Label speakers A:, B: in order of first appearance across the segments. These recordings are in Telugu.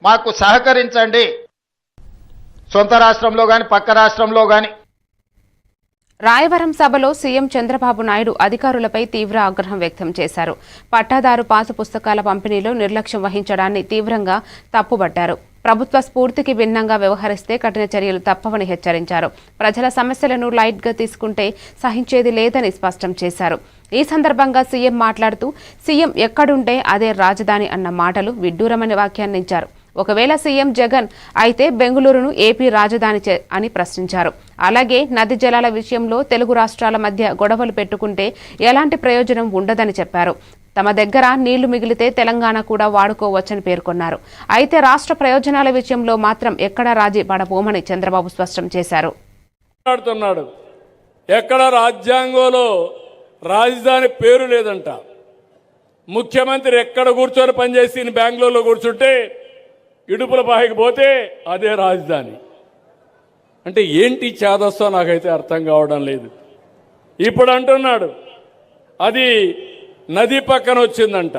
A: మాకు సహకరించండి, సొంత రాష్ట్రంలో కానీ పక్క రాష్ట్రంలో కానీ.
B: రాయవరం సభలో సీఎం చంద్రబాబు నాయుడు అధికారులపై తీవ్ర ఆగ్రహం వ్యక్తం చేశారు. పట్టాదారు పాసు పుస్తకాల పంపిణీలో నిర్లక్ష్యం వహించడాన్ని తీవ్రంగా తప్పుబట్టారు. ప్రభుత్వ స్ఫూర్తికి భిన్నంగా వ్యవహరిస్తే కఠిన చర్యలు తప్పవని హెచ్చరించారు. ప్రజల సమస్యలను లైట్గా తీసుకుంటే సహించేది లేదని స్పష్టం చేశారు. ఈ సందర్భంగా సీఎం మాట్లాడుతూ సీఎం ఎక్కడుంటే అదే రాజధాని అన్న మాటలు విడ్డూరమని వ్యాఖ్యానించారు. ఒకవేళ సీఎం జగన్ అయితే బెంగళూరును ఏపీ రాజధాని అని ప్రశ్నించారు. అలాగే నది జలాల విషయంలో తెలుగు రాష్ట్రాల మధ్య గొడవలు పెట్టుకుంటే ఎలాంటి ప్రయోజనం ఉండదని చెప్పారు. తమ దగ్గర నీళ్లు మిగిలితే తెలంగాణ కూడా వాడుకోవచ్చని పేర్కొన్నారు. అయితే రాష్ట్ర ప్రయోజనాల విషయంలో మాత్రం ఎక్కడా రాజీ పడబోమని చంద్రబాబు స్పష్టం చేశారు.
C: ఎక్కడ రాజ్యాంగంలో రాజధాని పేరు లేదంట. ముఖ్యమంత్రి ఎక్కడ కూర్చొని పనిచేసి బెంగళూరులో కూర్చుంటే ఇడుపుల బాయికి పోతే అదే రాజధాని అంటే ఏంటి చేదస్తో నాకైతే అర్థం కావడం లేదు. ఇప్పుడు అంటున్నాడు అది నది పక్కన వచ్చిందంట.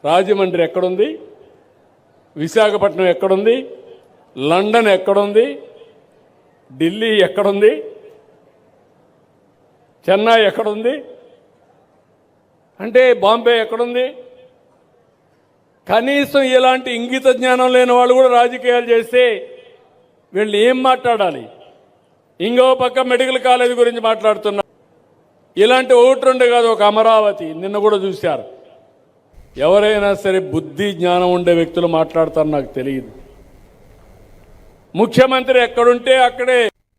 C: రాజమండ్రి ఎక్కడుంది, విశాఖపట్నం ఎక్కడుంది, లండన్ ఎక్కడుంది, ఢిల్లీ ఎక్కడుంది, చెన్నై ఎక్కడుంది, అంటే బాంబే ఎక్కడుంది? కనీసం ఇలాంటి ఇంగిత జ్ఞానం లేని వాళ్ళు కూడా రాజకీయాలు చేస్తే వీళ్ళు ఏం మాట్లాడాలి? ఇంకో పక్క మెడికల్ కాలేజ్ గురించి మాట్లాడుతున్నారు. ఇలాంటి ఒకటి రెండు కాదు, ఒక అమరావతి నిన్న కూడా చూశారు. ఎవరైనా సరే బుద్ధి జ్ఞానం ఉండే వ్యక్తులు మాట్లాడతారు నాకు తెలియదు. ముఖ్యమంత్రి ఎక్కడుంటే అక్కడే